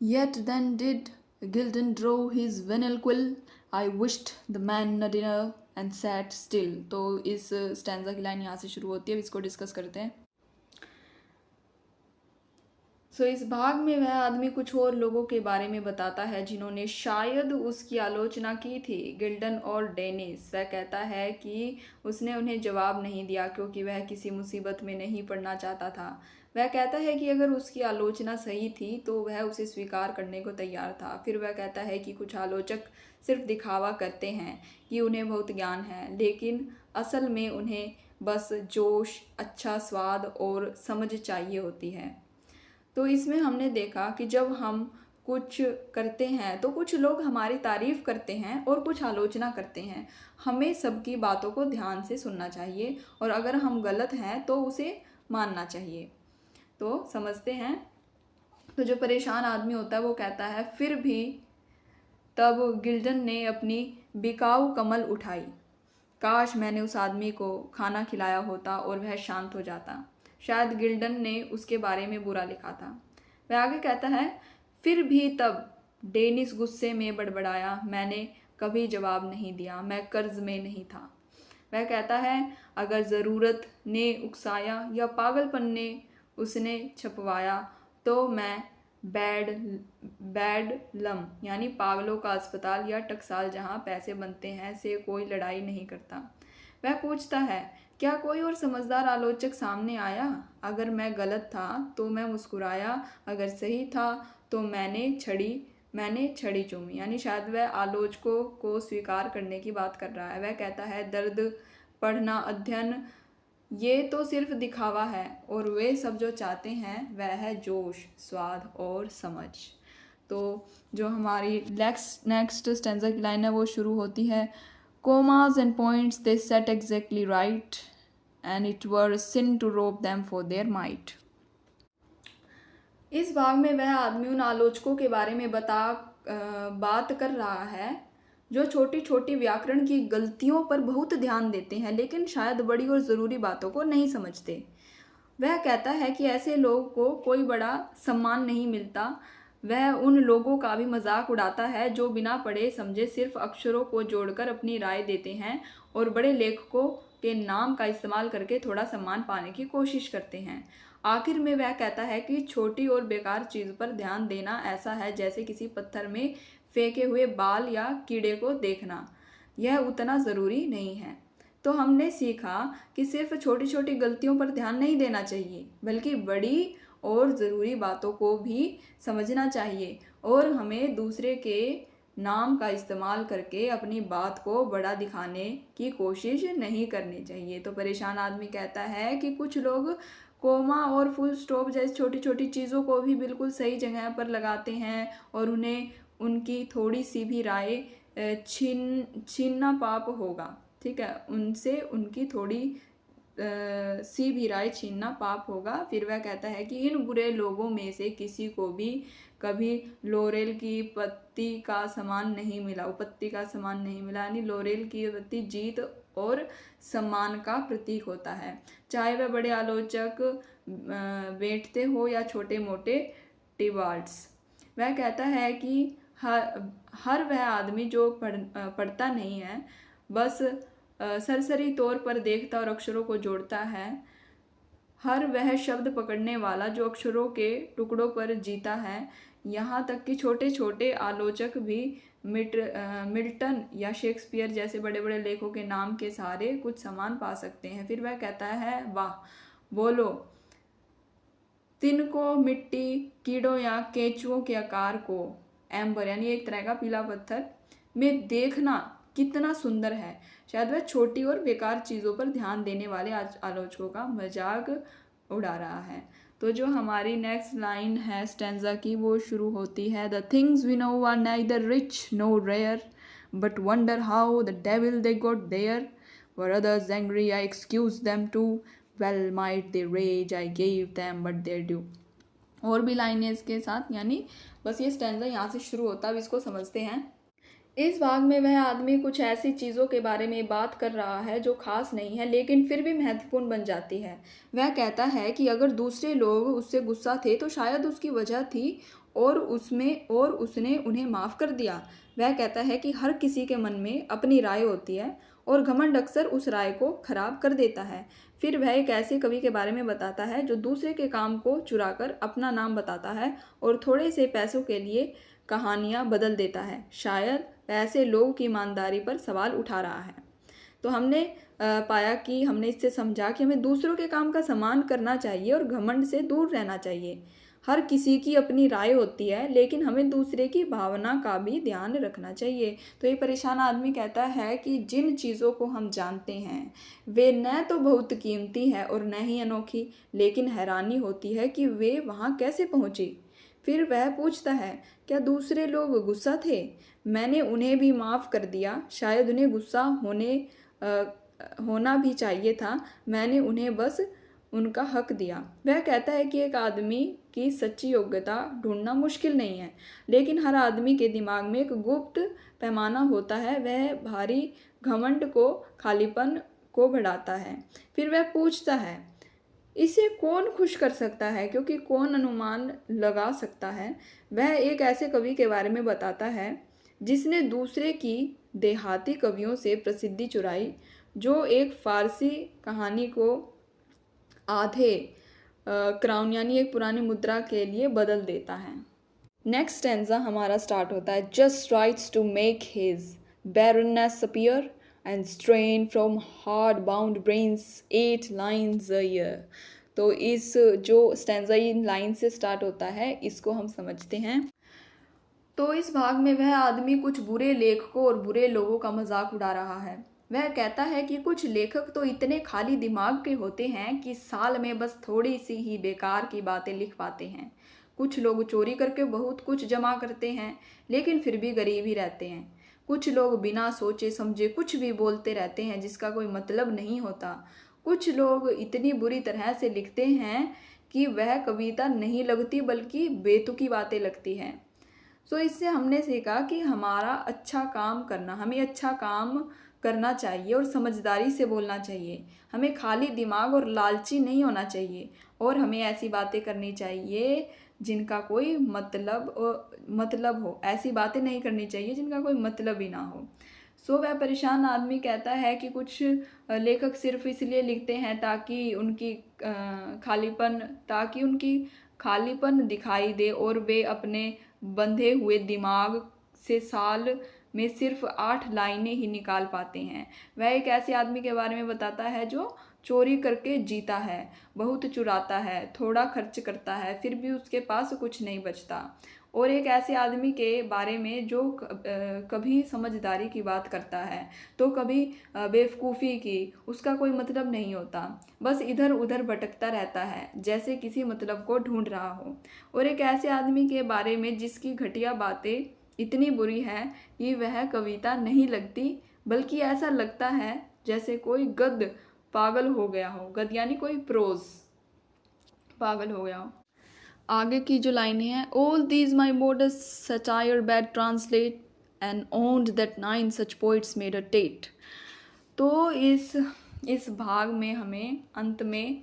Yet then did Gildan draw his venal quill. I wished the man a dinner and sat still. तो इस stanza की line यहाँ से शुरू होती है, अब इसको डिस्कस करते हैं। इस भाग में वह आदमी कुछ और लोगों के बारे में बताता है जिन्होंने शायद उसकी आलोचना की थी, गिल्डन और डेनिस। वह कहता है कि उसने उन्हें जवाब नहीं दिया क्योंकि वह किसी मुसीबत में नहीं पड़ना चाहता था। वह कहता है कि अगर उसकी आलोचना सही थी तो वह उसे स्वीकार करने को तैयार था। फिर वह कहता है कि कुछ आलोचक सिर्फ दिखावा करते हैं कि उन्हें बहुत ज्ञान है, लेकिन असल में उन्हें बस जोश, अच्छा स्वाद और समझ चाहिए होती है। तो इसमें हमने देखा कि जब हम कुछ करते हैं तो कुछ लोग हमारी तारीफ़ करते हैं और कुछ आलोचना करते हैं। हमें सबकी बातों को ध्यान से सुनना चाहिए और अगर हम गलत हैं तो उसे मानना चाहिए। तो समझते हैं। तो जो परेशान आदमी होता है वो कहता है, फिर भी तब गिल्डन ने अपनी बिकाऊ कमल उठाई। काश मैंने उस आदमी को खाना खिलाया होता और वह शांत हो जाता। शायद गिल्डन ने उसके बारे में बुरा लिखा था। वह आगे कहता है, फिर भी तब डेनिस गुस्से में बड़बड़ाया। मैंने कभी जवाब नहीं दिया, मैं कर्ज में नहीं था। वह कहता है, अगर ज़रूरत ने उकसाया या पागलपन ने उसने छपवाया तो मैं बैड लम यानी पागलों का अस्पताल या टकसाल जहाँ पैसे बनते हैं से कोई लड़ाई नहीं करता। वह पूछता है, क्या कोई और समझदार आलोचक सामने आया? अगर मैं गलत था तो मैं मुस्कुराया, अगर सही था तो मैंने छड़ी चूमी। यानी शायद वह आलोचकों को स्वीकार करने की बात कर रहा है। वह कहता है, दर्द, पढ़ना, अध्ययन, ये तो सिर्फ दिखावा है और वे सब जो चाहते हैं वह है जोश, स्वाद और समझ। तो जो हमारी नेक्स्ट स्टेंजा की लाइन है वो शुरू होती है, commas and points they set exactly right and it were a sin to rob them for their might। इस भाग में वह आदमी उन आलोचकों के बारे में बात कर रहा है जो छोटी छोटी व्याकरण की गलतियों पर बहुत ध्यान देते हैं लेकिन शायद बड़ी और ज़रूरी बातों को नहीं समझते। वह कहता है कि ऐसे लोगों को कोई बड़ा सम्मान नहीं मिलता। वह उन लोगों का भी मजाक उड़ाता है जो बिना पढ़े समझे सिर्फ अक्षरों को जोड़कर अपनी राय देते हैं और बड़े लेखकों के नाम का इस्तेमाल करके थोड़ा सम्मान पाने की कोशिश करते हैं। आखिर में वह कहता है कि छोटी और बेकार चीज़ पर ध्यान देना ऐसा है जैसे किसी पत्थर में फेंके हुए बाल या कीड़े को देखना, यह उतना ज़रूरी नहीं है। तो हमने सीखा कि सिर्फ छोटी छोटी गलतियों पर ध्यान नहीं देना चाहिए बल्कि बड़ी और ज़रूरी बातों को भी समझना चाहिए और हमें दूसरे के नाम का इस्तेमाल करके अपनी बात को बड़ा दिखाने की कोशिश नहीं करनी चाहिए। तो परेशान आदमी कहता है कि कुछ लोग कोमा और फुल स्टॉप जैसी छोटी छोटी चीज़ों को भी बिल्कुल सही जगह पर लगाते हैं और उन्हें उनकी थोड़ी सी भी राय छीनना पाप होगा। ठीक है, उनसे उनकी थोड़ी सी भी राय छीनना पाप होगा। फिर वह कहता है कि इन बुरे लोगों में से किसी को भी कभी लोरेल की पत्ती का सामान नहीं मिला, यानी लोरेल की पत्ती जीत और सम्मान का प्रतीक होता है, चाहे वह बड़े आलोचक बैठते हो या छोटे मोटे टिबार्ड्स। वह कहता है कि हर वह आदमी जो पढ़ता नहीं है, बस सरसरी तौर पर देखता और अक्षरों को जोड़ता है, हर वह शब्द पकड़ने वाला जो अक्षरों के टुकड़ों पर जीता है। यहाँ तक कि छोटे छोटे आलोचक भी मिल्टन या शेक्सपियर जैसे बड़े बड़े लेखकों के नाम के सहारे कुछ सम्मान पा सकते हैं। फिर वह कहता है, वाह बोलो, तिनको मिट्टी, कीड़ों या केंचुओं के आकार को एम्बर यानी एक तरह का पीला पत्थर में देखना कितना सुंदर है। शायद वह छोटी और बेकार चीज़ों पर ध्यान देने वाले आलोचकों का मजाक उड़ा रहा है। तो जो हमारी नेक्स्ट लाइन है स्टेंजा की वो शुरू होती है, the things we know are neither rich nor rare but wonder how the devil they got there were others angry I excuse them too well might they rage I gave them but their due. और भी line है इसके साथ, यानी बस ये stanza यहाँ से शुरू होता है। अब इसको समझते हैं। इस भाग में वह आदमी कुछ ऐसी चीज़ों के बारे में बात कर रहा है जो खास नहीं है लेकिन फिर भी महत्वपूर्ण बन जाती है। वह कहता है कि अगर दूसरे लोग उससे गुस्सा थे तो शायद उसकी वजह थी और उसने उन्हें माफ़ कर दिया। वह कहता है कि हर किसी के मन में अपनी राय होती है और घमंड अक्सर उस राय को खराब कर देता है। फिर वह एक ऐसे कवि के बारे में बताता है जो दूसरे के काम को चुराकर अपना नाम बताता है और थोड़े से पैसों के लिए कहानियाँ बदल देता है। शायद ऐसे लोगों की ईमानदारी पर सवाल उठा रहा है। तो हमने पाया कि हमने इससे समझा कि हमें दूसरों के काम का सम्मान करना चाहिए और घमंड से दूर रहना चाहिए। हर किसी की अपनी राय होती है लेकिन हमें दूसरे की भावना का भी ध्यान रखना चाहिए। तो ये परेशान आदमी कहता है कि जिन चीज़ों को हम जानते हैं वे न तो बहुत कीमती है और न ही अनोखी, लेकिन हैरानी होती है कि वे वहाँ कैसे पहुँची। फिर वह पूछता है, क्या दूसरे लोग गुस्सा थे? मैंने उन्हें भी माफ़ कर दिया। शायद उन्हें गुस्सा होना भी चाहिए था। मैंने उन्हें बस उनका हक दिया। वह कहता है कि एक आदमी की सच्ची योग्यता ढूंढना मुश्किल नहीं है, लेकिन हर आदमी के दिमाग में एक गुप्त पैमाना होता है। वह भारी घमंड को खालीपन को बढ़ाता है। फिर वह पूछता है, इसे कौन खुश कर सकता है, क्योंकि कौन अनुमान लगा सकता है। वह एक ऐसे कवि के बारे में बताता है जिसने दूसरे की देहाती कवियों से प्रसिद्धि चुराई, जो एक फारसी कहानी को आधे क्राउन यानी एक पुरानी मुद्रा के लिए बदल देता है। नेक्स्ट स्टैंजा हमारा स्टार्ट होता है, just writes to make his barrenness appear and strain from hard bound brains 8 lines a year। तो इस जो स्टैंजा इन लाइन से स्टार्ट होता है इसको हम समझते हैं। तो इस भाग में वह आदमी कुछ बुरे लेखकों और बुरे लोगों का मजाक उड़ा रहा है। वह कहता है कि कुछ लेखक तो इतने खाली दिमाग के होते हैं कि साल में बस थोड़ी सी ही बेकार की बातें लिख पाते हैं। कुछ लोग चोरी करके बहुत कुछ जमा करते हैं लेकिन फिर भी गरीब ही रहते हैं। कुछ लोग बिना सोचे समझे कुछ भी बोलते रहते हैं जिसका कोई मतलब नहीं होता। कुछ लोग इतनी बुरी तरह से लिखते हैं कि वह कविता नहीं लगती बल्कि बेतुकी बातें लगती हैं। सो इससे हमने सीखा कि हमें अच्छा काम करना चाहिए और समझदारी से बोलना चाहिए। हमें खाली दिमाग और लालची नहीं होना चाहिए और हमें ऐसी बातें करनी चाहिए जिनका कोई मतलब हो। ऐसी बातें नहीं करनी चाहिए जिनका कोई मतलब ही ना हो। सो वह परेशान आदमी कहता है कि कुछ लेखक सिर्फ इसलिए लिखते हैं ताकि उनकी खालीपन दिखाई दे और वे अपने बंधे हुए दिमाग से साल में सिर्फ 8 लाइनें ही निकाल पाते हैं। वह एक ऐसे आदमी के बारे में बताता है जो चोरी करके जीता है, बहुत चुराता है, थोड़ा खर्च करता है, फिर भी उसके पास कुछ नहीं बचता। और एक ऐसे आदमी के बारे में जो कभी समझदारी की बात करता है तो कभी बेवकूफ़ी की। उसका कोई मतलब नहीं होता, बस इधर उधर भटकता रहता है जैसे किसी मतलब को ढूंढ रहा हो। और एक ऐसे आदमी के बारे में जिसकी घटिया बातें इतनी बुरी है कि वह कविता नहीं लगती बल्कि ऐसा लगता है जैसे कोई गद्य पागल हो गया हो। गद्य यानी कोई प्रोज पागल हो गया हो। आगे की जो लाइनें हैं, all these my modest satire bade translate and owned that 9 such poets made a Tate. तो इस भाग में हमें अंत में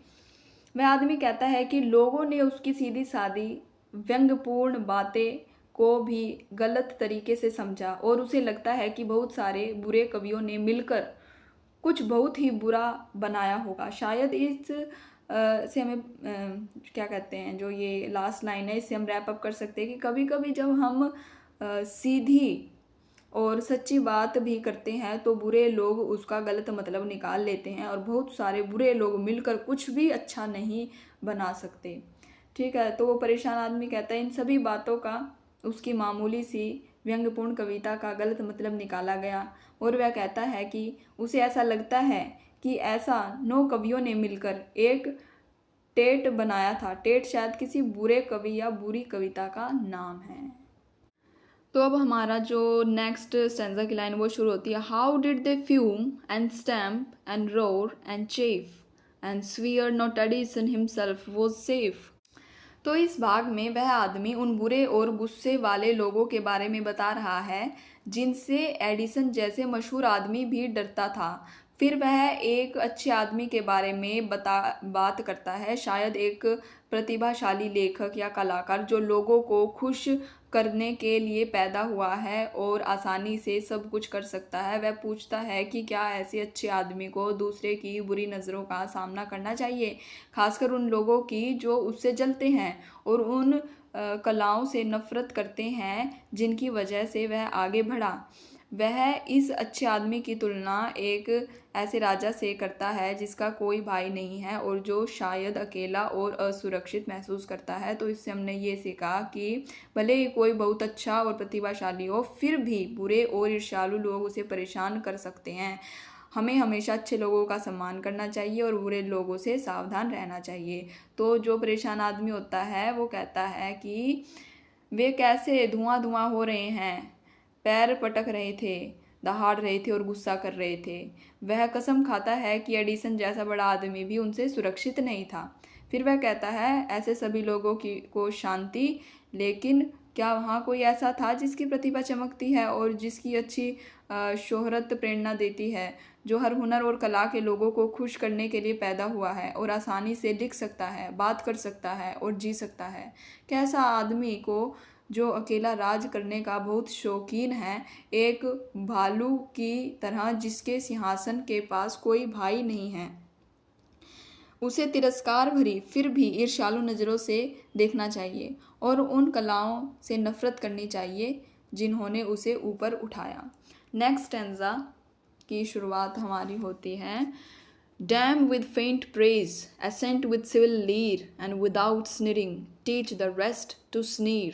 वह आदमी कहता है कि लोगों ने उसकी सीधी सादी व्यंग्यपूर्ण बातें को भी गलत तरीके से समझा और उसे लगता है कि बहुत सारे बुरे कवियों ने मिलकर कुछ बहुत ही बुरा बनाया होगा। शायद से हमें क्या कहते हैं, जो ये लास्ट लाइन है इससे हम रैप अप कर सकते हैं कि कभी कभी जब हम सीधी और सच्ची बात भी करते हैं तो बुरे लोग उसका गलत मतलब निकाल लेते हैं और बहुत सारे बुरे लोग मिलकर कुछ भी अच्छा नहीं बना सकते। ठीक है, तो वो परेशान आदमी कहता है इन सभी बातों का उसकी मामूली सी व्यंग्यपूर्ण कविता का गलत मतलब निकाला गया और वह कहता है कि उसे ऐसा लगता है कि ऐसा 9 कवियों ने मिलकर एक टेट बनाया था। टेट शायद किसी बुरे कवि या बुरी कविता का नाम है। तो अब हमारा जो नेक्स्ट स्टैंजा की लाइन वो शुरू होती है, how did they fume and stamp and roar and chef and severe not Edison himself was safe. तो इस भाग में वह आदमी उन बुरे और गुस्से वाले लोगों के बारे में बता रहा है जिनसे एडिसन जैसे मशहूर आदमी भी डरता था। फिर वह एक अच्छे आदमी के बारे में बात करता है, शायद एक प्रतिभाशाली लेखक या कलाकार जो लोगों को खुश करने के लिए पैदा हुआ है और आसानी से सब कुछ कर सकता है। वह पूछता है कि क्या ऐसे अच्छे आदमी को दूसरे की बुरी नज़रों का सामना करना चाहिए, खासकर उन लोगों की जो उससे जलते हैं और उन कलाओं से नफरत करते हैं जिनकी वजह से वह आगे बढ़ा। वह इस अच्छे आदमी की तुलना एक ऐसे राजा से करता है जिसका कोई भाई नहीं है और जो शायद अकेला और असुरक्षित महसूस करता है। तो इससे हमने ये सीखा कि भले ही कोई बहुत अच्छा और प्रतिभाशाली हो, फिर भी बुरे और ईर्ष्यालु लोग उसे परेशान कर सकते हैं। हमें हमेशा अच्छे लोगों का सम्मान करना चाहिए और बुरे लोगों से सावधान रहना चाहिए। तो जो परेशान आदमी होता है वो कहता है कि वे कैसे धुआं धुआं हो रहे हैं, पैर पटक रहे थे, दहाड़ रहे थे और गुस्सा कर रहे थे। वह कसम खाता है कि एडिसन जैसा बड़ा आदमी भी उनसे सुरक्षित नहीं था। फिर वह कहता है ऐसे सभी लोगों की को शांति, लेकिन क्या वहाँ कोई ऐसा था जिसकी प्रतिभा चमकती है और जिसकी अच्छी शोहरत प्रेरणा देती है, जो हर हुनर और कला के लोगों को खुश करने के लिए पैदा हुआ है और आसानी से लिख सकता है, बात कर सकता है और जी सकता है। कैसा आदमी को जो अकेला राज करने का बहुत शौकीन है, एक भालू की तरह जिसके सिंहासन के पास कोई भाई नहीं है। उसे तिरस्कार भरी फिर भी ईर्ष्यालु नज़रों से देखना चाहिए और उन कलाओं से नफरत करनी चाहिए जिन्होंने उसे ऊपर उठाया। नेक्स्ट स्टैंजा की शुरुआत हमारी होती है, Damn with faint praise, assent with civil leer, and without sneering, teach the rest to sneer.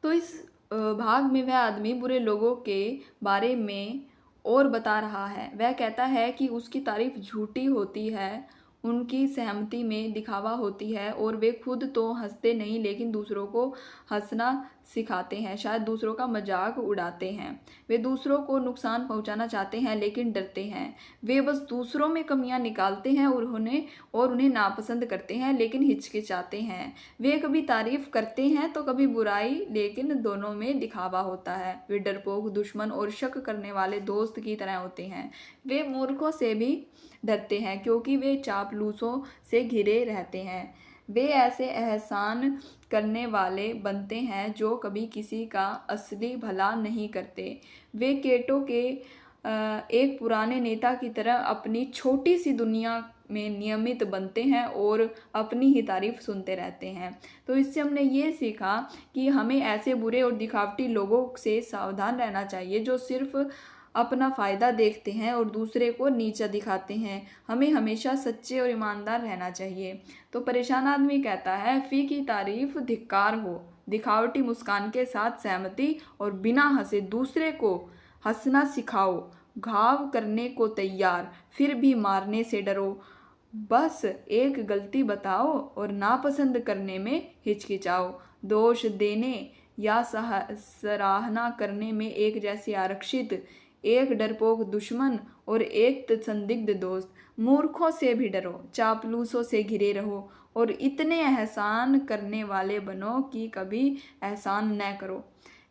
तो इस भाग में वह आदमी बुरे लोगों के बारे में और बता रहा है। वह कहता है कि उसकी तारीफ झूठी होती है, उनकी सहमति में दिखावा होती है और वे खुद तो हंसते नहीं लेकिन दूसरों को हंसना सिखाते हैं, शायद दूसरों का मजाक उड़ाते हैं। वे दूसरों को नुकसान पहुंचाना चाहते हैं लेकिन डरते हैं। वे बस दूसरों में कमियां निकालते हैं और उन्हें नापसंद करते हैं लेकिन हिचकिचाते हैं। वे कभी तारीफ करते हैं तो कभी बुराई, लेकिन दोनों में दिखावा होता है। वे डरपोक, दुश्मन और शक करने वाले दोस्त की तरह होते हैं। वे मूर्खों से भी डरते हैं क्योंकि वे चापलूसों से घिरे रहते हैं। वे ऐसे एहसान करने वाले बनते हैं जो कभी किसी का असली भला नहीं करते। वे केटो के एक पुराने नेता की तरह अपनी छोटी सी दुनिया में नियमित बनते हैं और अपनी ही तारीफ सुनते रहते हैं। तो इससे हमने ये सीखा कि हमें ऐसे बुरे और दिखावटी लोगों से सावधान रहना चाहिए जो सिर्फ अपना फ़ायदा देखते हैं और दूसरे को नीचा दिखाते हैं। हमें हमेशा सच्चे और ईमानदार रहना चाहिए। तो परेशान आदमी कहता है, फ़ी की तारीफ धिक्कार हो, दिखावटी मुस्कान के साथ सहमति और बिना हंसे दूसरे को हंसना सिखाओ, घाव करने को तैयार फिर भी मारने से डरो, बस एक गलती बताओ और नापसंद करने में हिचकिचाओ, दोष देने या सराहना करने में एक जैसे आरक्षित, एक डरपोक दुश्मन और एक संदिग्ध दोस्त। मूर्खों से भी डरो, चापलूसों से घिरे रहो और इतने एहसान करने वाले बनो कि कभी एहसान न करो।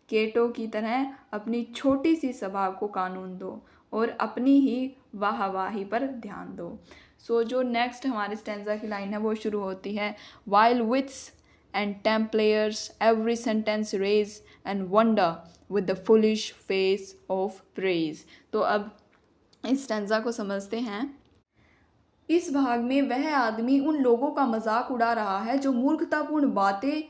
केटो की तरह अपनी छोटी सी सभा को कानून दो और अपनी ही वाहवाही पर ध्यान दो। सो जो नेक्स्ट हमारे स्टैंजा की लाइन है वो शुरू होती है, While wits and Templars every sentence raise and wonder with the foolish face of praise। तो अब इस स्टैंजा को समझते हैं। इस भाग में वह आदमी उन लोगों का मजाक उड़ा रहा है जो मूर्खतापूर्ण बातें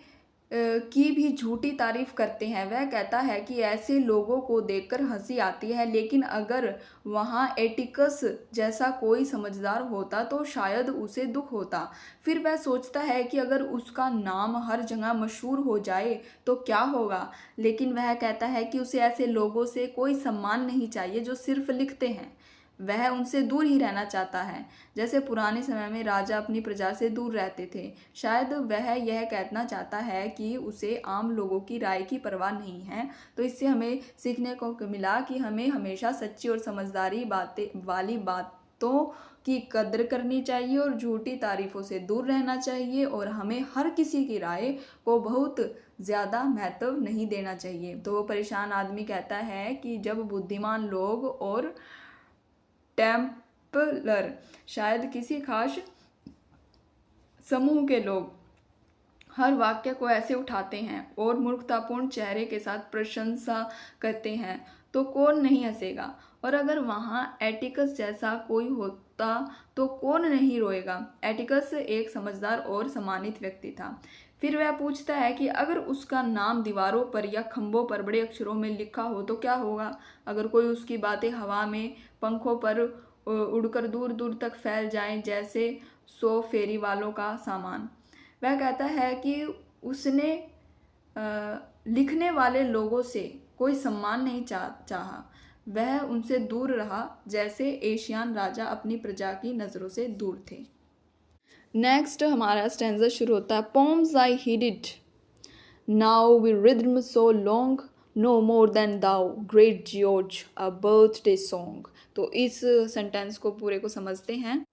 की भी झूठी तारीफ करते हैं। वह कहता है कि ऐसे लोगों को देखकर हंसी आती है, लेकिन अगर वहाँ एटिकस जैसा कोई समझदार होता तो शायद उसे दुख होता। फिर वह सोचता है कि अगर उसका नाम हर जगह मशहूर हो जाए तो क्या होगा, लेकिन वह कहता है कि उसे ऐसे लोगों से कोई सम्मान नहीं चाहिए जो सिर्फ लिखते हैं। वह उनसे दूर ही रहना चाहता है, जैसे पुराने समय में राजा अपनी प्रजा से दूर रहते थे। शायद वह यह कहना चाहता है कि उसे आम लोगों की राय की परवाह नहीं है। तो इससे हमें सीखने को मिला कि हमें हमेशा सच्ची और समझदारी वाली बातों की कद्र करनी चाहिए और झूठी तारीफ़ों से दूर रहना चाहिए, और हमें हर किसी की राय को बहुत ज़्यादा महत्व नहीं देना चाहिए। तो वो परेशान आदमी कहता है कि जब बुद्धिमान लोग और टेम्पलर, शायद किसी खास समूह के लोग, हर वाक्य को ऐसे उठाते हैं और मूर्खतापूर्ण चेहरे के साथ प्रशंसा करते हैं तो कौन नहीं हंसेगा, और अगर वहाँ एटिकस जैसा कोई होता तो कौन नहीं रोएगा। एटिकस एक समझदार और सम्मानित व्यक्ति था। फिर वह पूछता है कि अगर उसका नाम दीवारों पर या खंभों पर बड़े अक्षरों में लिखा हो तो क्या होगा। अगर कोई उसकी बातें हवा में पंखों पर उड़कर दूर दूर तक फैल जाएं, जैसे 100 फेरी वालों का सामान। वह कहता है कि उसने लिखने वाले लोगों से कोई सम्मान नहीं चाहा, वह उनसे दूर रहा जैसे एशियान राजा अपनी प्रजा की नज़रों से दूर थे। नेक्स्ट हमारा स्टैंजा शुरू होता है, poems I heed it now we rhythm so long no more than thou great George a birthday song. तो इस सेंटेंस को पूरे को समझते हैं।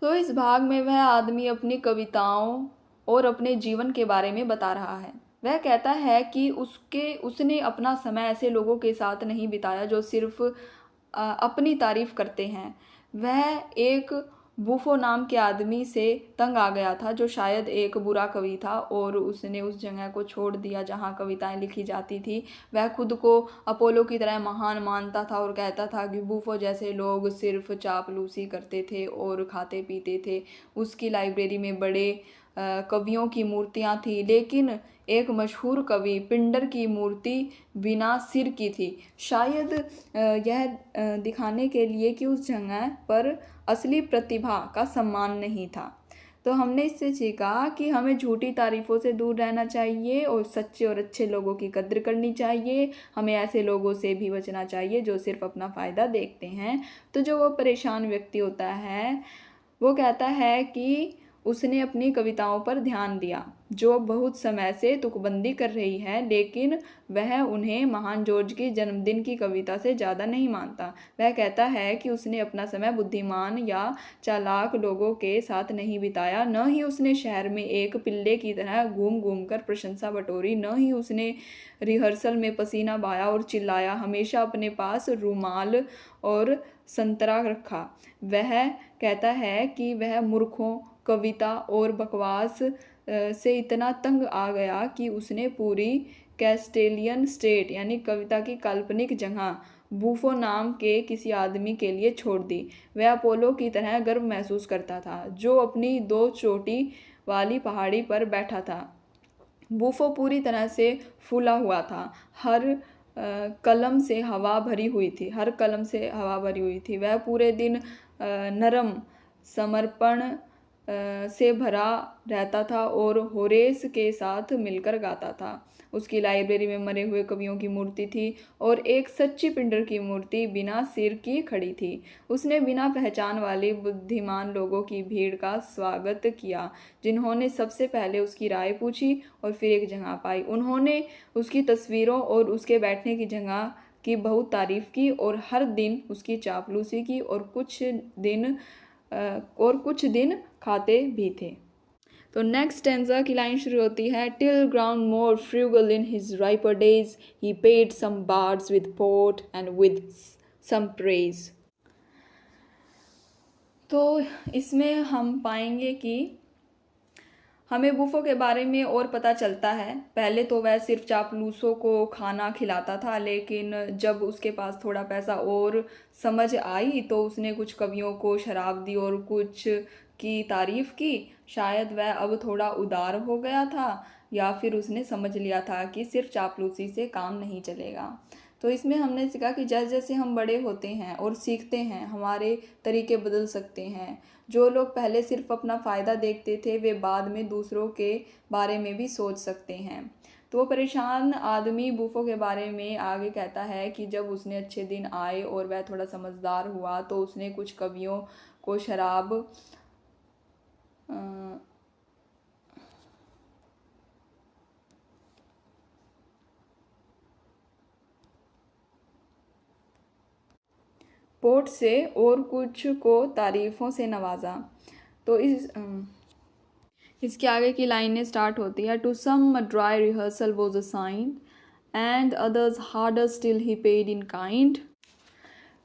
तो इस भाग में वह आदमी अपनी कविताओं और अपने जीवन के बारे में बता रहा है। वह कहता है कि उसने अपना समय ऐसे लोगों के साथ नहीं बिताया जो सिर्फ अपनी तारीफ करते हैं। वह एक बूफो नाम के आदमी से तंग आ गया था जो शायद एक बुरा कवि था, और उसने उस जगह को छोड़ दिया जहाँ कविताएं लिखी जाती थी। वह खुद को अपोलो की तरह महान मानता था और कहता था कि बूफो जैसे लोग सिर्फ चापलूसी करते थे और खाते पीते थे। उसकी लाइब्रेरी में बड़े कवियों की मूर्तियाँ थी, लेकिन एक मशहूर कवि पिंडर की मूर्ति बिना सिर की थी, शायद यह दिखाने के लिए कि उस जगह पर असली प्रतिभा का सम्मान नहीं था। तो हमने इससे सीखा कि हमें झूठी तारीफ़ों से दूर रहना चाहिए और सच्चे और अच्छे लोगों की कद्र करनी चाहिए। हमें ऐसे लोगों से भी बचना चाहिए जो सिर्फ अपना फ़ायदा देखते हैं। तो जो वो परेशान व्यक्ति होता है वो कहता है कि उसने अपनी कविताओं पर ध्यान दिया जो बहुत समय से तुकबंदी कर रही है, लेकिन वह उन्हें महान जॉर्ज की जन्मदिन की कविता से ज़्यादा नहीं मानता। वह कहता है कि उसने अपना समय बुद्धिमान या चालाक लोगों के साथ नहीं बिताया, न ही उसने शहर में एक पिल्ले की तरह घूम घूम कर प्रशंसा बटोरी, न ही उसने रिहर्सल में पसीना बहाया और चिल्लाया। हमेशा अपने पास रुमाल और संतरा रखा। वह कहता है कि वह मूर्खों, कविता और बकवास से इतना तंग आ गया कि उसने पूरी कैस्टेलियन स्टेट यानी कविता की काल्पनिक जगह बूफो नाम के किसी आदमी के लिए छोड़ दी। वह अपोलो की तरह गर्व महसूस करता था जो अपनी 2 चोटी वाली पहाड़ी पर बैठा था। बूफो पूरी तरह से फूला हुआ था, हर कलम से हवा भरी हुई थी, वह पूरे दिन नरम समर्पण से भरा रहता था और होरेस के साथ मिलकर गाता था। उसकी लाइब्रेरी में मरे हुए कवियों की मूर्ति थी और एक सच्ची पिंडर की मूर्ति बिना सिर की खड़ी थी। उसने बिना पहचान वाले बुद्धिमान लोगों की भीड़ का स्वागत किया जिन्होंने सबसे पहले उसकी राय पूछी और फिर एक जगह पाई। उन्होंने उसकी तस्वीरों और उसके बैठने की जगह की बहुत तारीफ की और हर दिन उसकी चापलूसी की और कुछ दिन खाते भी थे। तो नेक्स्ट स्टैंजा की लाइन शुरू होती है, till grown more frugal in his riper days he paid some bards with port and with some praise. तो इसमें हम पाएंगे कि हमें बूफो के बारे में और पता चलता है। पहले तो वह सिर्फ चापलूसों को खाना खिलाता था, लेकिन जब उसके पास थोड़ा पैसा और समझ आई तो उसने कुछ कवियों को शराब दी और कुछ की तारीफ की। शायद वह अब थोड़ा उदार हो गया था या फिर उसने समझ लिया था कि सिर्फ चापलूसी से काम नहीं चलेगा। तो इसमें हमने सीखा कि जैसे जैसे हम बड़े होते हैं और सीखते हैं हमारे तरीके बदल सकते हैं। जो लोग पहले सिर्फ अपना फ़ायदा देखते थे वे बाद में दूसरों के बारे में भी सोच सकते हैं। तो वो परेशान आदमी बूफो के बारे में आगे कहता है कि जब उसने अच्छे दिन आए और वह थोड़ा समझदार हुआ तो उसने कुछ कवियों को शराब पोट से और कुछ को तारीफ़ों से नवाजा। तो इसके आगे की लाइनें स्टार्ट होती है। To some dry rehearsal was a sign and others harder still he paid in kind.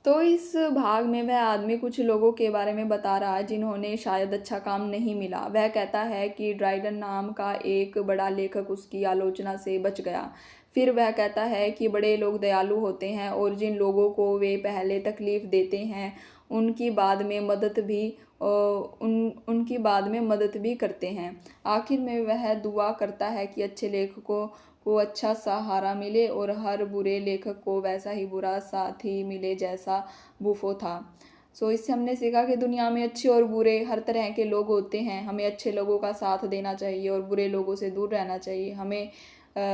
तो इस भाग में वह आदमी कुछ लोगों के बारे में बता रहा है जिन्होंने शायद अच्छा काम नहीं मिला। वह कहता है कि ड्राइडन नाम का एक बड़ा लेखक उसकी आलोचना से बच गया। फिर वह कहता है कि बड़े लोग दयालु होते हैं और जिन लोगों को वे पहले तकलीफ़ देते हैं उनकी बाद में मदद भी करते हैं। आखिर में वह दुआ करता है कि अच्छे लेखकों को अच्छा सहारा मिले और हर बुरे लेखक को वैसा ही बुरा साथी मिले जैसा बुफो था। इससे हमने सीखा कि दुनिया में अच्छे और बुरे हर तरह के लोग होते हैं। हमें अच्छे लोगों का साथ देना चाहिए और बुरे लोगों से दूर रहना चाहिए। हमें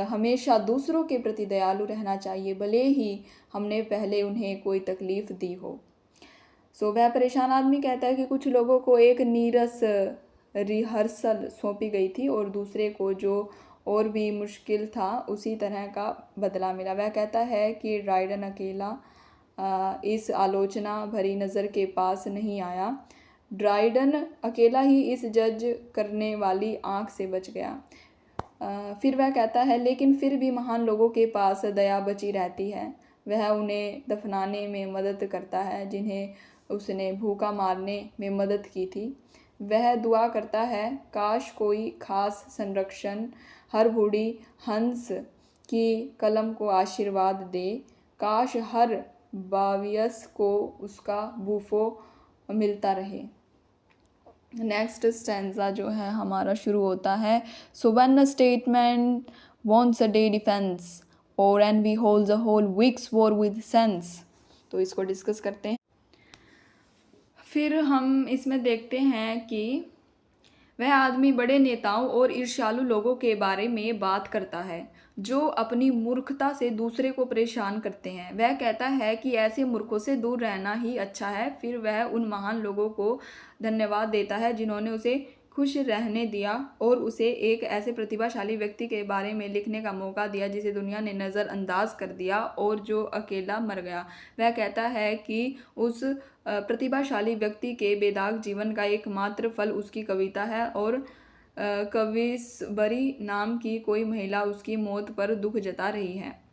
हमेशा दूसरों के प्रति दयालु रहना चाहिए, भले ही हमने पहले उन्हें कोई तकलीफ़ दी हो। वह परेशान आदमी कहता है कि कुछ लोगों को एक नीरस रिहर्सल सौंपी गई थी और दूसरे को जो और भी मुश्किल था उसी तरह का बदला मिला। वह कहता है कि ड्राइडन अकेला इस आलोचना भरी नज़र के पास नहीं आया। ड्राइडन अकेला ही इस जज करने वाली आँख से बच गया। फिर वह कहता है लेकिन फिर भी महान लोगों के पास दया बची रहती है। वह उन्हें दफनाने में मदद करता है जिन्हें उसने भूखा मारने में मदद की थी। वह दुआ करता है काश कोई खास संरक्षण हर बूढ़ी हंस की कलम को आशीर्वाद दे, काश हर बावियस को उसका बूफो मिलता रहे। नेक्स्ट स्टैंजा जो है हमारा शुरू होता है। So when a statement wants a day defense or envy holds a whole week's war with sense। तो इसको डिस्कस करते हैं। फिर हम इसमें देखते हैं कि वह आदमी बड़े नेताओं और ईर्ष्यालु लोगों के बारे में बात करता है जो अपनी मूर्खता से दूसरे को परेशान करते हैं। वह कहता है कि ऐसे मूर्खों से दूर रहना ही अच्छा है। फिर वह उन महान लोगों को धन्यवाद देता है जिन्होंने उसे खुश रहने दिया और उसे एक ऐसे प्रतिभाशाली व्यक्ति के बारे में लिखने का मौका दिया जिसे दुनिया ने नज़रअंदाज कर दिया और जो अकेला मर गया। वह कहता है कि उस प्रतिभाशाली व्यक्ति के बेदाग जीवन का एकमात्र फल उसकी कविता है और कविसबरी नाम की कोई महिला उसकी मौत पर दुख जता रही है।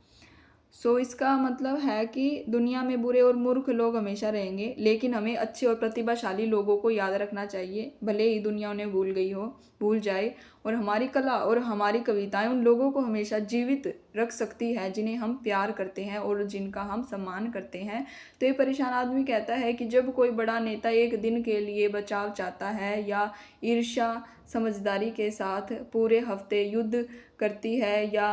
इसका मतलब है कि दुनिया में बुरे और मूर्ख लोग हमेशा रहेंगे, लेकिन हमें अच्छे और प्रतिभाशाली लोगों को याद रखना चाहिए, भले ही दुनिया उन्हें भूल जाए। और हमारी कला और हमारी कविताएं उन लोगों को हमेशा जीवित रख सकती है जिन्हें हम प्यार करते हैं और जिनका हम सम्मान करते हैं। तो ये परेशान आदमी कहता है कि जब कोई बड़ा नेता एक दिन के लिए बचाव चाहता है या ईर्ष्या समझदारी के साथ पूरे हफ्ते युद्ध करती है या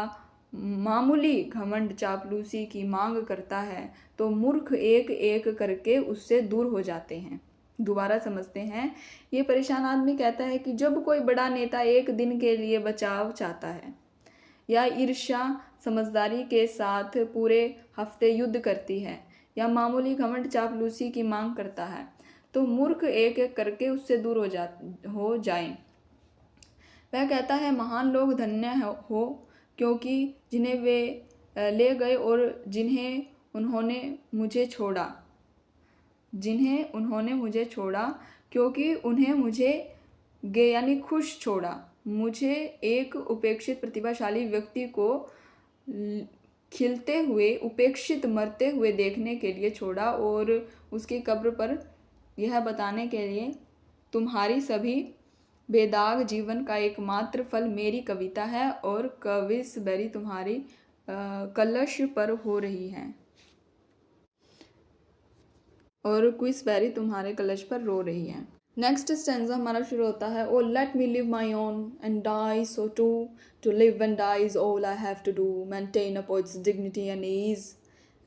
मामूली घमंड चापलूसी की मांग करता है तो मूर्ख एक एक करके उससे दूर हो जाते हैं। दोबारा समझते हैं। ये परेशान आदमी कहता है कि जब कोई बड़ा नेता एक दिन के लिए बचाव चाहता है या ईर्ष्या समझदारी के साथ पूरे हफ्ते युद्ध करती है या मामूली घमंड चापलूसी की मांग करता है तो मूर्ख एक एक करके उससे दूर हो जाएं। वह कहता है महान लोग धन्य हो क्योंकि जिन्हें वे ले गए और जिन्हें उन्होंने मुझे छोड़ा क्योंकि उन्हें मुझे यानी खुश छोड़ा। मुझे एक उपेक्षित प्रतिभाशाली व्यक्ति को खिलते हुए उपेक्षित मरते हुए देखने के लिए छोड़ा और उसकी कब्र पर यह बताने के लिए तुम्हारी सभी बेदाग जीवन का एकमात्र फल मेरी कविता है और कविसबरी तुम्हारी कलश पर हो रही है और क्विसबेरी तुम्हारे कलश पर रो रही है। नेक्स्ट स्टैंजा हमारा शुरू होता है। Oh let me live my own and die so to live and die is all I have to do maintain a poet's dignity and ease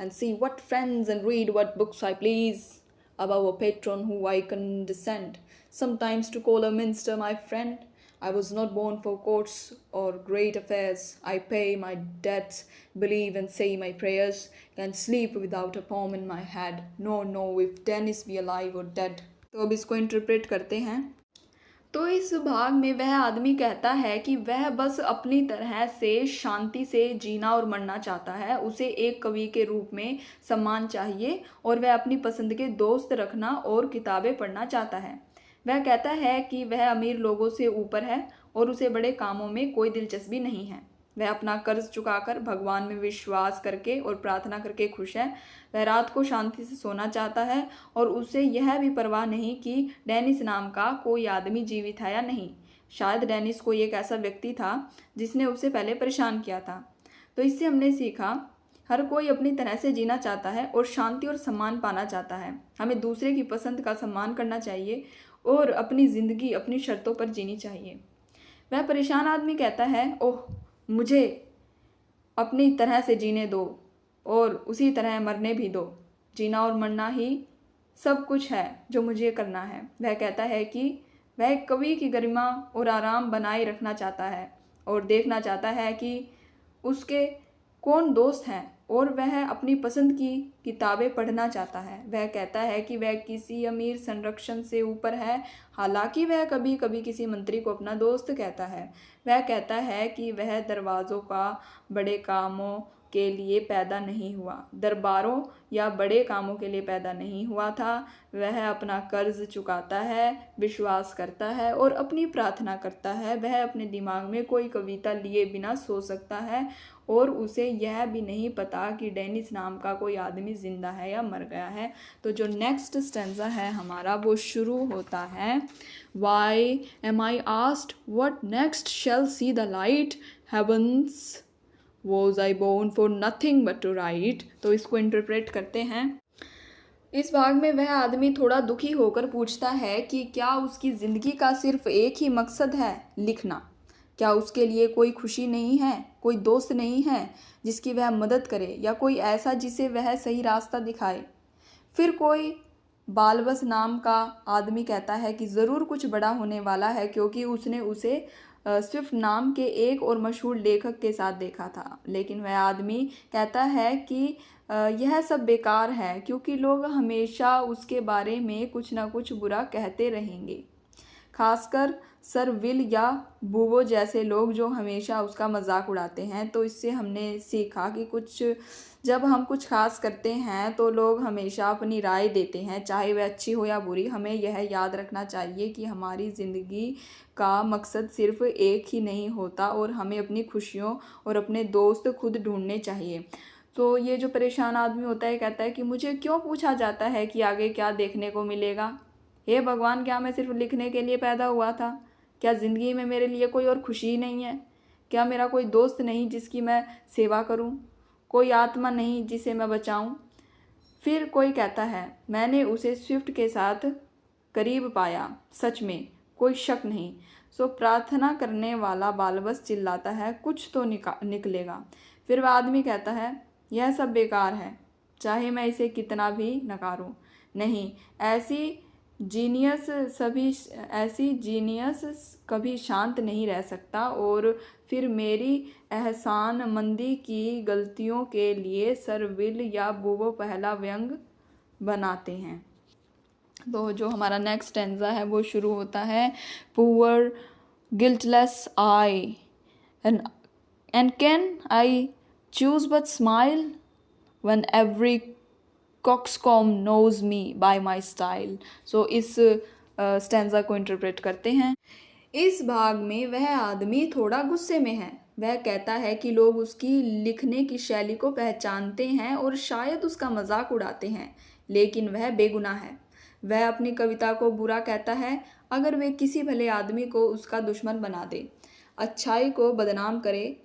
and see what friends and read what books I please above a patron who I condescend sometimes to call a minster my friend. I was not born for courts or great affairs. I pay my debts, believe and say my prayers, can sleep without a poem in my head, nor know if Dennis be alive or dead. तो अब इसको interpret करते हैं। तो इस भाग में वह आदमी कहता है कि वह बस अपनी तरह से शांति से जीना और मरना चाहता है। उसे एक कवि के रूप में सम्मान चाहिए और वह अपनी पसंद के दोस्त रखना और किताबें पढ़ना चाहता है। वह कहता है कि वह अमीर लोगों से ऊपर है और उसे बड़े कामों में कोई दिलचस्पी नहीं है। वह अपना कर्ज चुकाकर भगवान में विश्वास करके और प्रार्थना करके खुश है। वह रात को शांति से सोना चाहता है और उसे यह भी परवाह नहीं कि डेनिस नाम का कोई आदमी जीवित है या नहीं। शायद डेनिस कोई एक ऐसा व्यक्ति था जिसने उसे पहले परेशान किया था। तो इससे हमने सीखा, हर कोई अपनी तरह से जीना चाहता है और शांति और सम्मान पाना चाहता है। हमें दूसरे की पसंद का सम्मान करना चाहिए और अपनी ज़िंदगी अपनी शर्तों पर जीनी चाहिए। वह परेशान आदमी कहता है, ओह, मुझे अपनी तरह से जीने दो और उसी तरह मरने भी दो। जीना और मरना ही सब कुछ है जो मुझे करना है। वह कहता है कि वह एक कवि की गरिमा और आराम बनाए रखना चाहता है और देखना चाहता है कि उसके कौन दोस्त हैं और वह अपनी पसंद की किताबें पढ़ना चाहता है। वह कहता है कि वह किसी अमीर संरक्षण से ऊपर है, हालांकि वह कभी कभी किसी मंत्री को अपना दोस्त कहता है। वह कहता है कि वह दरवाज़ों का बड़े कामों के लिए पैदा नहीं हुआ, दरबारों या बड़े कामों के लिए पैदा नहीं हुआ था। वह अपना कर्ज चुकाता है, विश्वास करता है और अपनी प्रार्थना करता है। वह अपने दिमाग में कोई कविता लिए बिना सो सकता है और उसे यह भी नहीं पता कि डेनिस नाम का कोई आदमी जिंदा है या मर गया है। तो जो नेक्स्ट स्टेंजा है हमारा वो शुरू होता है, why am I asked what next shall see the light, heavens was I born for nothing but to write. तो इसको इंटरप्रेट करते हैं। इस भाग में वह आदमी थोड़ा दुखी होकर पूछता है कि क्या उसकी ज़िंदगी का सिर्फ एक ही मकसद है, लिखना। क्या उसके लिए कोई खुशी नहीं है, कोई दोस्त नहीं है जिसकी वह मदद करे या कोई ऐसा जिसे वह सही रास्ता दिखाए। फिर कोई बालबस नाम का आदमी कहता है कि ज़रूर कुछ बड़ा होने वाला है क्योंकि उसने उसे स्विफ्ट नाम के एक और मशहूर लेखक के साथ देखा था। लेकिन वह आदमी कहता है कि यह सब बेकार है क्योंकि लोग हमेशा उसके बारे में कुछ ना कुछ बुरा कहते रहेंगे, खासकर सर विल या बूवो जैसे लोग जो हमेशा उसका मजाक उड़ाते हैं। तो इससे हमने सीखा कि जब हम कुछ खास करते हैं तो लोग हमेशा अपनी राय देते हैं, चाहे वह अच्छी हो या बुरी। हमें यह याद रखना चाहिए कि हमारी ज़िंदगी का मकसद सिर्फ एक ही नहीं होता और हमें अपनी खुशियों और अपने दोस्त खुद ढूंढने चाहिए। तो ये जो परेशान आदमी होता है कहता है कि मुझे क्यों पूछा जाता है कि आगे क्या देखने को मिलेगा। हे भगवान, क्या मैं सिर्फ लिखने के लिए पैदा हुआ था? क्या ज़िंदगी में मेरे लिए कोई और खुशी ही नहीं है? क्या मेरा कोई दोस्त नहीं जिसकी मैं सेवा करूं? कोई आत्मा नहीं जिसे मैं बचाऊं? फिर कोई कहता है, मैंने उसे स्विफ्ट के साथ करीब पाया, सच में कोई शक नहीं। सो प्रार्थना करने वाला बालबस चिल्लाता है, कुछ तो निकलेगा। फिर वह आदमी कहता है, यह सब बेकार है, चाहे मैं इसे कितना भी नकारूं। नहीं, ऐसी जीनियस कभी शांत नहीं रह सकता। और फिर मेरी एहसान मंदी की गलतियों के लिए सर विल या बूवो पहला व्यंग बनाते हैं। तो जो हमारा नेक्स्ट स्टैंजा है वो शुरू होता है, poor guiltless I and can I choose but smile when every coxcomb knows me by my style. So इस स्टैंजा को इंटरप्रेट करते हैं। इस भाग में वह आदमी थोड़ा गुस्से में है। वह कहता है कि लोग उसकी लिखने की शैली को पहचानते हैं और शायद उसका मजाक उड़ाते हैं, लेकिन वह बेगुनाह है। वह अपनी कविता को बुरा कहता है अगर वे किसी भले आदमी को उसका दुश्मन बना दे, अच्छाई को बदनाम करे,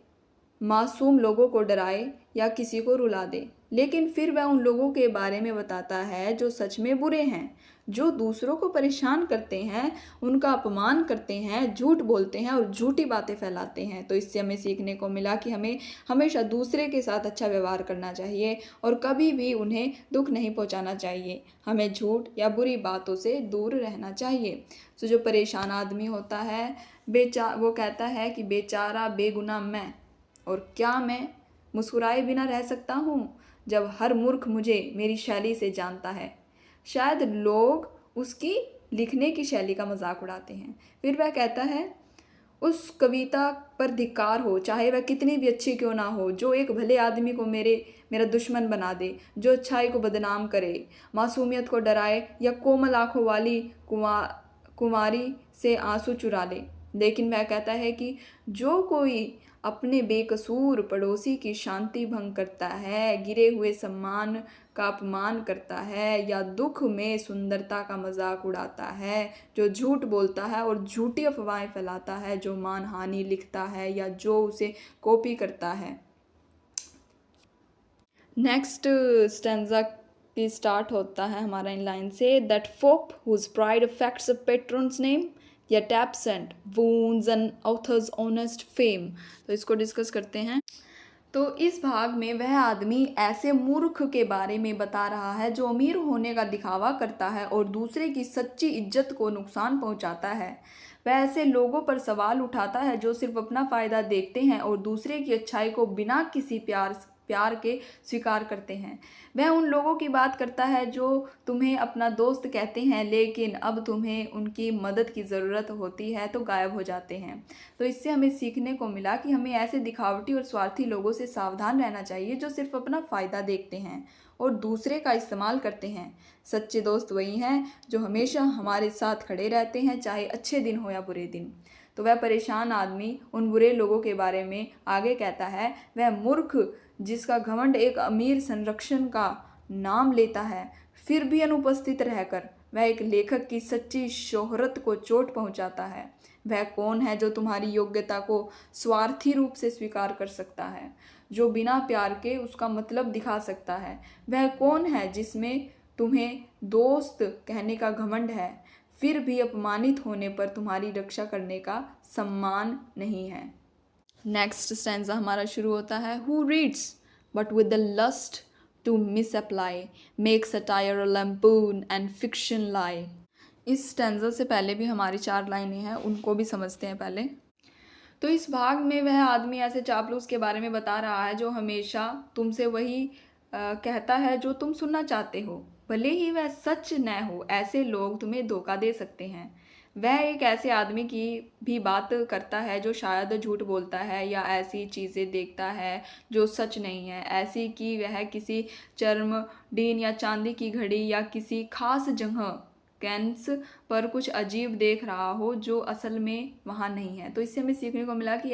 मासूम लोगों को डराए या किसी को रुला दे। लेकिन फिर वह उन लोगों के बारे में बताता है जो सच में बुरे हैं, जो दूसरों को परेशान करते हैं, उनका अपमान करते हैं, झूठ बोलते हैं और झूठी बातें फैलाते हैं। तो इससे हमें सीखने को मिला कि हमें हमेशा दूसरे के साथ अच्छा व्यवहार करना चाहिए और कभी भी उन्हें दुख नहीं पहुंचाना चाहिए। हमें झूठ या बुरी बातों से दूर रहना चाहिए। तो जो परेशान आदमी होता है वो कहता है कि बेचारा बेगुनाह मैं, और क्या मैं मुस्कुराए बिना रह सकता हूँ जब हर मूर्ख मुझे मेरी शैली से जानता है। शायद लोग उसकी लिखने की शैली का मजाक उड़ाते हैं। फिर वह कहता है, उस कविता पर धिक्कार हो, चाहे वह कितनी भी अच्छी क्यों ना हो, जो एक भले आदमी को मेरा दुश्मन बना दे, जो अच्छाई को बदनाम करे, मासूमियत को डराए या कोमल आंखों वाली कुंवारी से आंसू चुरा ले। लेकिन वह कहता है कि जो कोई अपने बेकसूर पड़ोसी की शांति भंग करता है, गिरे हुए सम्मान का अपमान करता है या दुख में सुंदरता का मजाक उड़ाता है, जो झूठ बोलता है और झूठी अफवाहें फैलाता है, जो मानहानि लिखता है या जो उसे कॉपी करता है। नेक्स्ट स्टेंजा की स्टार्ट होता है हमारा इन लाइन से, that fop whose pride affects a patron's name yet absent wounds an author's honest fame। तो इसको डिस्कस करते हैं। तो इस भाग में वह आदमी ऐसे मूर्ख के बारे में बता रहा है जो अमीर होने का दिखावा करता है और दूसरे की सच्ची इज्जत को नुकसान पहुंचाता है। वह ऐसे लोगों पर सवाल उठाता है जो सिर्फ अपना फ़ायदा देखते हैं और दूसरे की अच्छाई को बिना किसी प्यार के स्वीकार करते हैं। वह उन लोगों की बात करता है जो तुम्हें अपना दोस्त कहते हैं, लेकिन अब तुम्हें उनकी मदद की ज़रूरत होती है तो गायब हो जाते हैं। तो इससे हमें सीखने को मिला कि हमें ऐसे दिखावटी और स्वार्थी लोगों से सावधान रहना चाहिए जो सिर्फ अपना फ़ायदा देखते हैं और दूसरे का इस्तेमाल करते हैं। सच्चे दोस्त वही हैं जो हमेशा हमारे साथ खड़े रहते हैं, चाहे अच्छे दिन हो या बुरे दिन। तो वह परेशान आदमी उन बुरे लोगों के बारे में आगे कहता है, वह मूर्ख जिसका घमंड एक अमीर संरक्षण का नाम लेता है, फिर भी अनुपस्थित रहकर वह एक लेखक की सच्ची शोहरत को चोट पहुंचाता है। वह कौन है जो तुम्हारी योग्यता को स्वार्थी रूप से स्वीकार कर सकता है, जो बिना प्यार के उसका मतलब दिखा सकता है? वह कौन है जिसमें तुम्हें दोस्त कहने का घमंड है, फिर भी अपमानित होने पर तुम्हारी रक्षा करने का सम्मान नहीं है? नेक्स्ट स्टैंजा हमारा शुरू होता है, who reads but with the lust to misapply make satire lampoon and fiction lie. इस स्टैंजा से पहले भी हमारी 4 लाइनें हैं, उनको भी समझते हैं पहले। तो इस भाग में वह आदमी ऐसे चापलूस के बारे में बता रहा है जो हमेशा तुमसे वही कहता है जो तुम सुनना चाहते हो, भले ही वह सच न हो। ऐसे लोग तुम्हें धोखा दे सकते हैं। वह एक ऐसे आदमी की भी बात करता है जो शायद झूठ बोलता है या ऐसी चीज़ें देखता है जो सच नहीं है, ऐसी कि वह किसी चर्मडीन या चांदी की घड़ी या किसी खास जगह कैंस पर कुछ अजीब देख रहा हो जो असल में वहाँ नहीं है। तो इससे हमें सीखने को मिला कि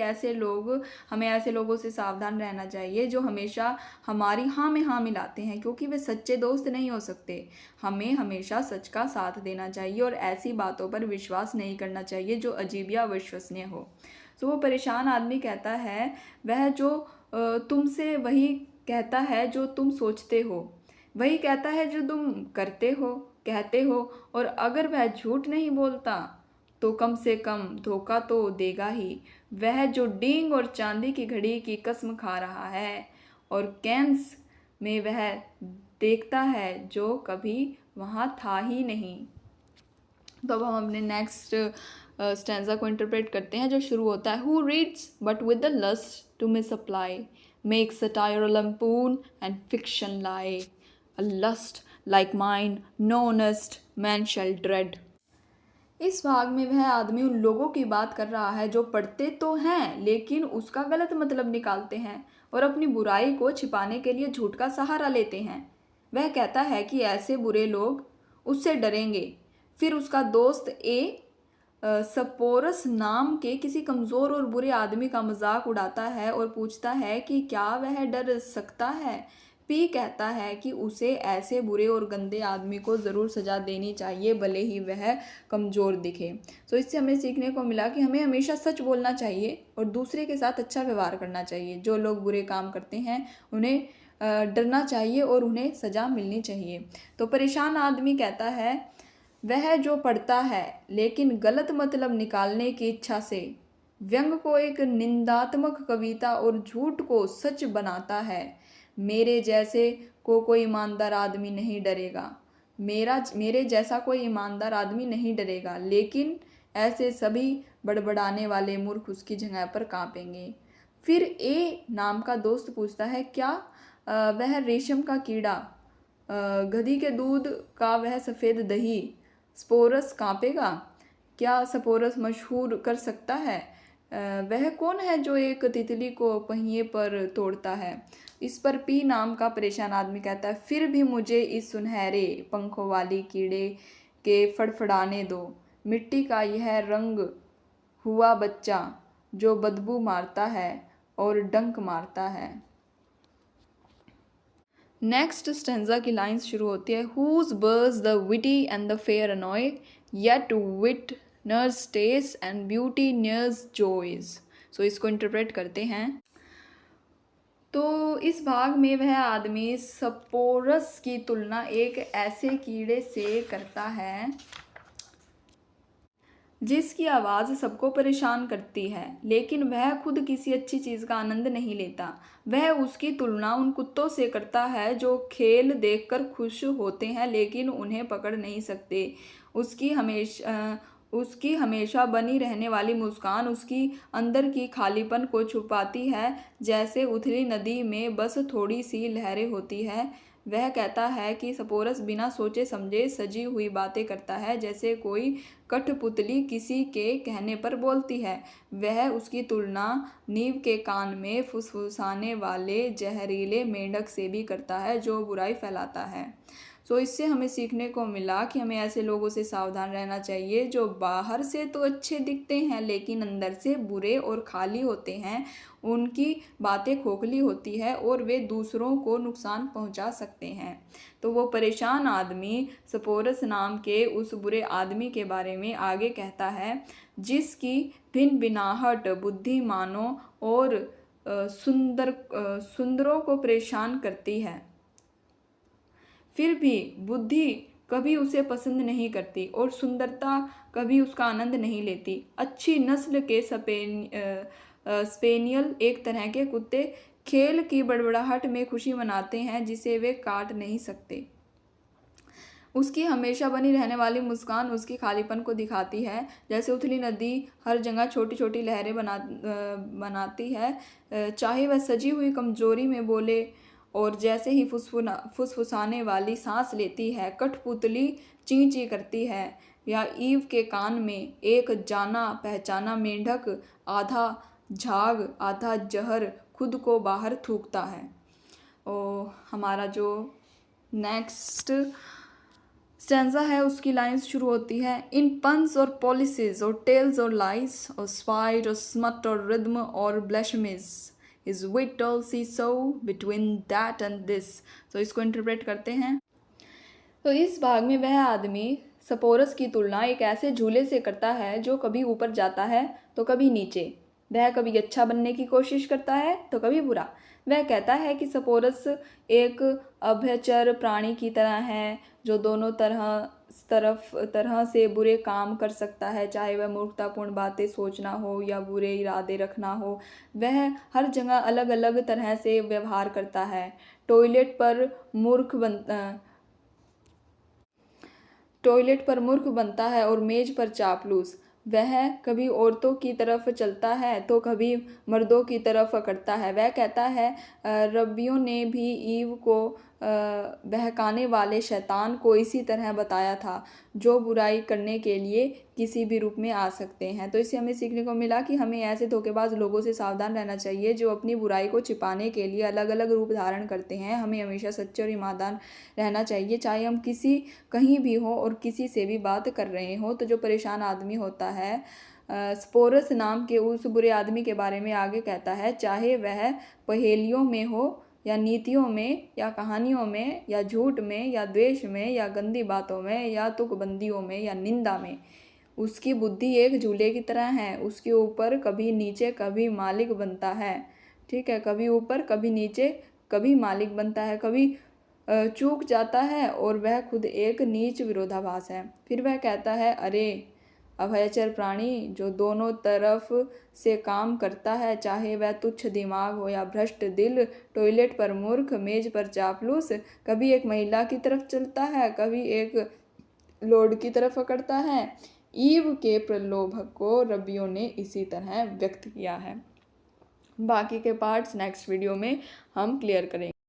हमें ऐसे लोगों से सावधान रहना चाहिए जो हमेशा हमारी हाँ में हाँ मिलाते हैं, क्योंकि वे सच्चे दोस्त नहीं हो सकते। हमें हमेशा सच का साथ देना चाहिए और ऐसी बातों पर विश्वास नहीं करना चाहिए जो अजीब या अविश्वसनीय हो। तो वो परेशान आदमी कहता है, वह जो तुमसे वही कहता है जो तुम सोचते हो, वही कहता है जो तुम करते हो कहते हो, और अगर वह झूठ नहीं बोलता तो कम से कम धोखा तो देगा ही। वह जो डींग और चांदी की घड़ी की कसम खा रहा है और कैंस में वह देखता है जो कभी वहाँ था ही नहीं। तो अब हम अपने नेक्स्ट स्टैंजा को इंटरप्रेट करते हैं जो शुरू होता है, who reads but with the lust to misapply make satire lampoon and fiction lie, a lust like mine no honest man shall dread। इस भाग में वह आदमी उन लोगों की बात कर रहा है जो पढ़ते तो हैं लेकिन उसका गलत मतलब निकालते हैं और अपनी बुराई को छिपाने के लिए झूठ का सहारा लेते हैं। वह कहता है कि ऐसे बुरे लोग उससे डरेंगे। फिर उसका दोस्त सपोरस नाम के किसी कमज़ोर और बुरे आदमी का मजाक उड़ाता है और पूछता है कि क्या वह डर सकता है। पी कहता है कि उसे ऐसे बुरे और गंदे आदमी को ज़रूर सज़ा देनी चाहिए, भले ही वह कमज़ोर दिखे। तो इससे हमें सीखने को मिला कि हमें हमेशा सच बोलना चाहिए और दूसरे के साथ अच्छा व्यवहार करना चाहिए। जो लोग बुरे काम करते हैं उन्हें डरना चाहिए और उन्हें सज़ा मिलनी चाहिए। तो परेशान आदमी कहता है, वह जो पढ़ता है लेकिन गलत मतलब निकालने की इच्छा से व्यंग को एक निंदात्मक कविता और झूठ को सच बनाता है, मेरे जैसे को कोई ईमानदार आदमी नहीं डरेगा। मेरे जैसा कोई ईमानदार आदमी नहीं डरेगा, लेकिन ऐसे सभी बड़बड़ाने वाले मूर्ख उसकी जगह पर कांपेंगे। फिर ए नाम का दोस्त पूछता है, क्या वह रेशम का कीड़ा, गधी के दूध का वह सफ़ेद दही स्पोरस कांपेगा? क्या स्पोरस मशहूर कर सकता है? वह कौन है जो एक तितली को पहिए पर तोड़ता है? इस पर पी नाम का परेशान आदमी कहता है, फिर भी मुझे इस सुनहरे पंखों वाली कीड़े के फड़फड़ाने दो। मिट्टी का यह रंग हुआ बच्चा जो बदबू मारता है और डंक मारता है। नेक्स्ट स्टेंजा की लाइंस शुरू होती है, whose bards the witty and the fair annoy, yet wit nurse tastes and beauty nurse joys. So इसको इंटरप्रेट करते हैं। तो इस भाग में वह आदमी स्पोरस की तुलना एक ऐसे कीड़े से करता है जिसकी आवाज़ सबको परेशान करती है, लेकिन वह खुद किसी अच्छी चीज़ का आनंद नहीं लेता। वह उसकी तुलना उन कुत्तों से करता है जो खेल देखकर खुश होते हैं लेकिन उन्हें पकड़ नहीं सकते। उसकी हमेशा बनी रहने वाली मुस्कान उसकी अंदर की खालीपन को छुपाती है, जैसे उथली नदी में बस थोड़ी सी लहरें होती है। वह कहता है कि स्पोरस बिना सोचे समझे सजी हुई बातें करता है, जैसे कोई कठपुतली किसी के कहने पर बोलती है। वह उसकी तुलना नीव के कान में फुसफुसाने वाले जहरीले मेंढक से भी करता है जो बुराई फैलाता है। सो इससे हमें सीखने को मिला कि हमें ऐसे लोगों से सावधान रहना चाहिए जो बाहर से तो अच्छे दिखते हैं लेकिन अंदर से बुरे और खाली होते हैं। उनकी बातें खोखली होती है और वे दूसरों को नुकसान पहुंचा सकते हैं। तो वो परेशान आदमी स्पोरस नाम के उस बुरे आदमी के बारे में आगे कहता है, जिसकी भिन भिनाहट बुद्धिमानों और सुंदरों को परेशान करती है। फिर भी बुद्धि कभी उसे पसंद नहीं करती और सुंदरता कभी उसका आनंद नहीं लेती। अच्छी नस्ल के स्पेनियल एक तरह के कुत्ते खेल की बड़बड़ाहट में खुशी मनाते हैं जिसे वे काट नहीं सकते। उसकी हमेशा बनी रहने वाली मुस्कान उसकी खालीपन को दिखाती है, जैसे उथली नदी हर जगह छोटी छोटी लहरें बनाती है, चाहे वह सजी हुई कमजोरी में बोले और जैसे ही फुसफुसाने वाली सांस लेती है। कठपुतली ची ची करती है या ईव के कान में एक जाना पहचाना मेंढक आधा झाग आधा जहर खुद को बाहर थूकता है। और हमारा जो नेक्स्ट स्टेंजा है उसकी लाइंस शुरू होती है, इन पन्स और पॉलिसीज और टेल्स और लाइस और स्पाइट और स्मट और रिद्म और blasphemies is wit all seesaw between that and this. तो इसको इंटरप्रेट करते हैं। तो इस भाग में वह आदमी स्पोरस की तुलना एक ऐसे झूले से करता है जो कभी ऊपर जाता है तो कभी नीचे। वह कभी अच्छा बनने की कोशिश करता है तो कभी बुरा। वह कहता है कि स्पोरस एक अभयचर प्राणी की तरह है जो दोनों तरह से बुरे काम कर सकता है, चाहे वह मूर्खतापूर्ण बातें सोचना हो या बुरे इरादे रखना हो। वह हर जगह अलग अलग तरह से व्यवहार करता है। टॉयलेट पर मूर्ख बनता है और मेज पर चापलूस। वह कभी औरतों की तरफ चलता है तो कभी मर्दों की तरफ करता है। वह कहता है, रब्बियों ने भी ईव को बहकाने वाले शैतान को इसी तरह बताया था जो बुराई करने के लिए किसी भी रूप में आ सकते हैं। तो इससे हमें सीखने को मिला कि हमें ऐसे धोखेबाज लोगों से सावधान रहना चाहिए जो अपनी बुराई को छिपाने के लिए अलग अलग रूप धारण करते हैं। हमें हमेशा सच्चे और ईमानदार रहना चाहिए, चाहे हम कहीं भी हों और किसी से भी बात कर रहे हों। तो जो परेशान आदमी होता है स्पोरस नाम के उस बुरे आदमी के बारे में आगे कहता है, चाहे वह पहेलियों में हो या नीतियों में या कहानियों में या झूठ में या द्वेष में या गंदी बातों में या तुकबंदियों में या निंदा में, उसकी बुद्धि एक झूले की तरह है। उसके ऊपर कभी नीचे कभी मालिक बनता है। ठीक है, कभी ऊपर कभी नीचे कभी मालिक बनता है, कभी चूक जाता है और वह खुद एक नीच विरोधाभास है। फिर वह कहता है, अरे अभयचर प्राणी जो दोनों तरफ से काम करता है, चाहे वह तुच्छ दिमाग हो या भ्रष्ट दिल, टॉयलेट पर मूर्ख, मेज पर चापलूस, कभी एक महिला की तरफ चलता है, कभी एक लॉर्ड की तरफ पकड़ता है। ईव के प्रलोभक को रब्बियों ने इसी तरह व्यक्त किया है। बाकी के पार्ट्स नेक्स्ट वीडियो में हम क्लियर करेंगे।